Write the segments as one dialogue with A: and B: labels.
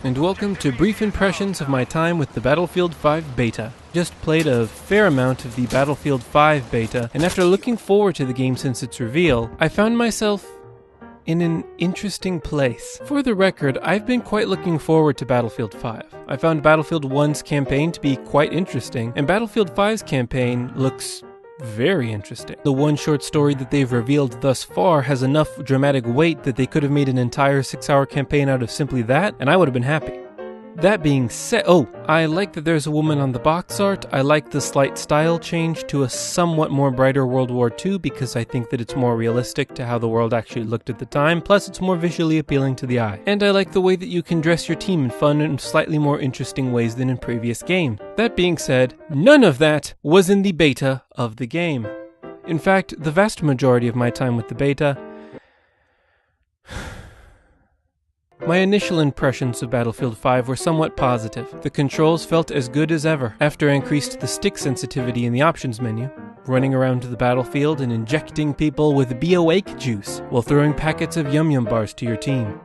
A: and welcome to brief impressions of my time with the Battlefield 5 beta. Just played a fair amount of the Battlefield 5 beta, and after looking forward to the game since its reveal, I found myself in an interesting place. For the record, I've been quite looking forward to Battlefield 5. I found Battlefield 1's campaign to be quite interesting, and Battlefield 5's campaign looks very interesting. The one short story that they've revealed thus far has enough dramatic weight that they could have made an entire 6-hour campaign out of simply that, and I would have been happy. That being said, I like that there's a woman on the box art. I like the slight style change to a somewhat more brighter World War II because I think that it's more realistic to how the world actually looked at the time, plus it's more visually appealing to the eye. And I like the way that you can dress your team in fun and slightly more interesting ways than in previous games. That being said, none of that was in the beta of the game. In fact, the vast majority of my time with the beta, my initial impressions of Battlefield 5 were somewhat positive. The controls felt as good as ever after I increased the stick sensitivity in the options menu, running around the battlefield and injecting people with Be Awake juice while throwing packets of Yum Yum bars to your team.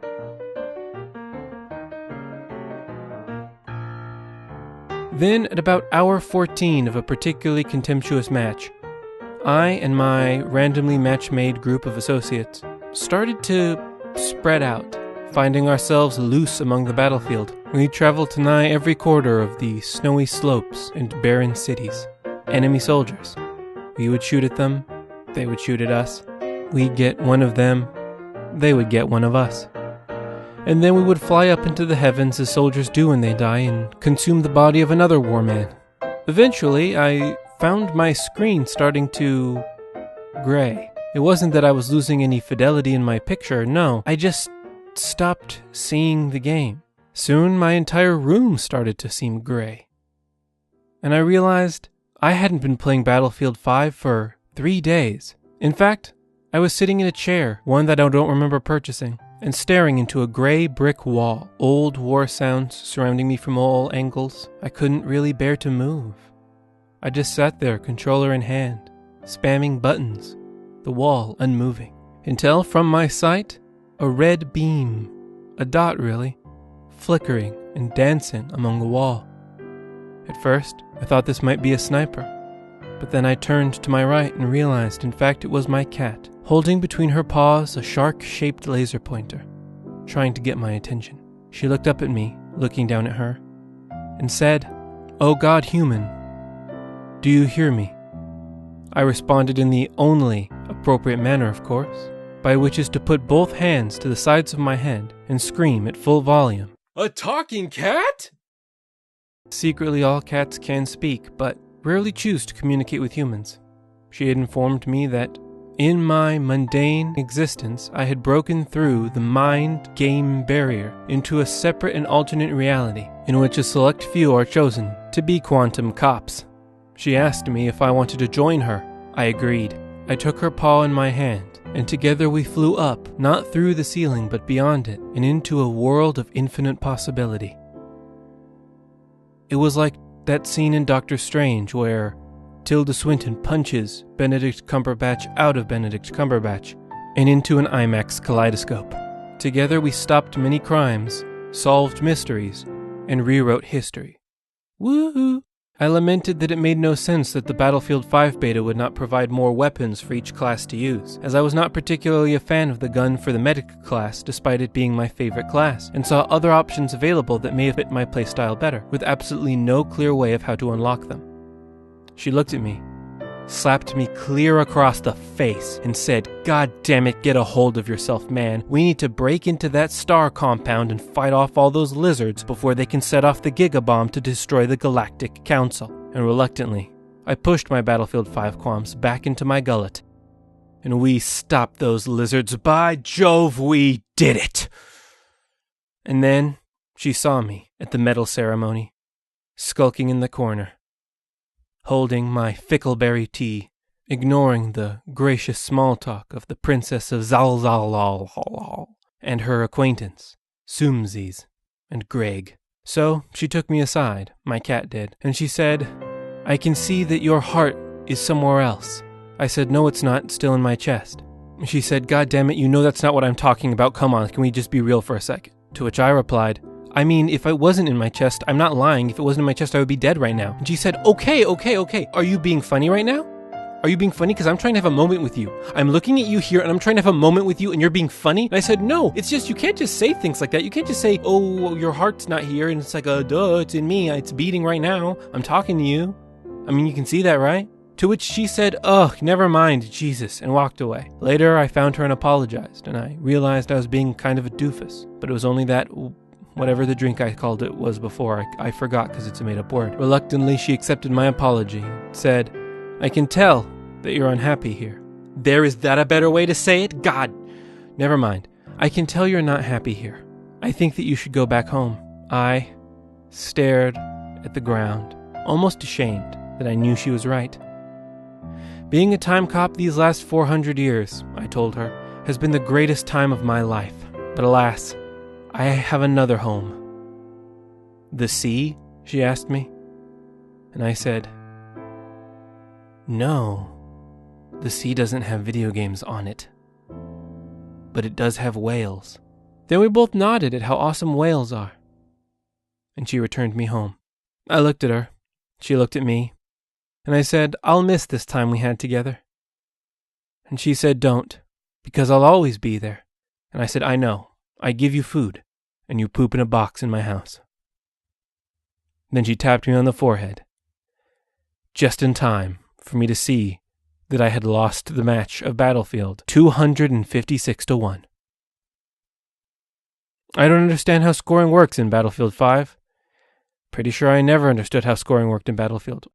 A: Then, at about hour 14 of a particularly contemptuous match, I and my randomly match-made group of associates started to spread out, finding ourselves loose among the battlefield. We traveled to nigh every quarter of the snowy slopes and barren cities. Enemy soldiers. We would shoot at them, they would shoot at us. We'd get one of them, they would get one of us. And then we would fly up into the heavens as soldiers do when they die and consume the body of another war man. Eventually, I found my screen starting to gray. It wasn't that I was losing any fidelity in my picture, no. I just stopped seeing the game. Soon my entire room started to seem gray. And I realized I hadn't been playing Battlefield 5 for 3 days. In fact, I was sitting in a chair, one that I don't remember purchasing, and staring into a gray brick wall. Old war sounds surrounding me from all angles. I couldn't really bear to move. I just sat there, controller in hand, spamming buttons, the wall unmoving, until from my sight, a red beam, a dot really, flickering and dancing among the wall. At first, I thought this might be a sniper, but then I turned to my right and realized, in fact, it was my cat, holding between her paws a shark-shaped laser pointer, trying to get my attention. She looked up at me, looking down at her, and said, "Oh God, human, do you hear me?" I responded in the only appropriate manner, of course, by which is to put both hands to the sides of my head and scream at full volume. "A talking cat?" Secretly, all cats can speak, but rarely choose to communicate with humans. She had informed me that in my mundane existence, I had broken through the mind-game barrier into a separate and alternate reality in which a select few are chosen to be quantum cops. She asked me if I wanted to join her. I agreed. I took her paw in my hand, and together we flew up, not through the ceiling but beyond it, and into a world of infinite possibility. It was like that scene in Doctor Strange where Tilda Swinton punches Benedict Cumberbatch out of Benedict Cumberbatch and into an IMAX kaleidoscope. Together we stopped many crimes, solved mysteries, and rewrote history. Woohoo! I lamented that it made no sense that the Battlefield 5 beta would not provide more weapons for each class to use, as I was not particularly a fan of the gun for the medic class despite it being my favorite class, and saw other options available that may have fit my playstyle better, with absolutely no clear way of how to unlock them. She looked at me, slapped me clear across the face, and said, "God damn it, get a hold of yourself, man. We need to break into that star compound and fight off all those lizards before they can set off the gigabomb to destroy the Galactic Council." And reluctantly, I pushed my Battlefield 5 qualms back into my gullet. "And we stopped those lizards. By Jove, we did it!" And then she saw me at the medal ceremony, skulking in the corner, holding my fickleberry tea, ignoring the gracious small talk of the Princess of Zalzalal and her acquaintance, Sumzies and Greg. So she took me aside, my cat did, and she said, "I can see that your heart is somewhere else." I said, "No, it's not, it's still in my chest." She said, "God damn it, you know that's not what I'm talking about, come on, can we just be real for a second?" To which I replied, I mean, if it wasn't in my chest, I'm not lying. If it wasn't in my chest, I would be dead right now. And she said, okay. Are you being funny right now? Are you being funny? Because I'm trying to have a moment with you. I'm looking at you here and I'm trying to have a moment with you and you're being funny? And I said, no, it's just, you can't just say things like that. You can't just say, oh, your heart's not here. And it's like, duh, it's in me. It's beating right now. I'm talking to you. I mean, you can see that, right? To which she said, ugh, never mind, Jesus, and walked away. Later, I found her and apologized, and I realized I was being kind of a doofus. But it was only that, whatever the drink I called it was before, I forgot because it's a made-up word. Reluctantly, she accepted my apology and said, I can tell that you're unhappy here. Is that a better way to say it? God, never mind. I can tell you're not happy here. I think that you should go back home. I stared at the ground, almost ashamed that I knew she was right. Being a time cop these last 400 years, I told her, has been the greatest time of my life. But alas, I have another home. The sea? She asked me. And I said, no, the sea doesn't have video games on it. But it does have whales. Then we both nodded at how awesome whales are. And she returned me home. I looked at her. She looked at me. And I said, I'll miss this time we had together. And she said, don't, because I'll always be there. And I said, I know. I give you food, and you poop in a box in my house. Then she tapped me on the forehead, just in time for me to see that I had lost the match of Battlefield 256-1. I don't understand how scoring works in Battlefield 5. Pretty sure I never understood how scoring worked in Battlefield.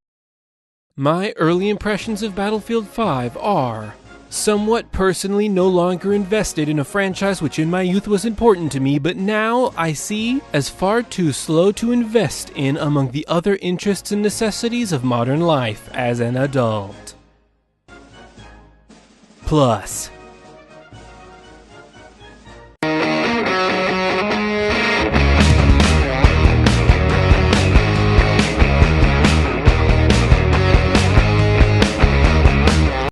A: My early impressions of Battlefield 5 are somewhat personally no longer invested in a franchise which in my youth was important to me, but now I see as far too slow to invest in among the other interests and necessities of modern life as an adult. Plus,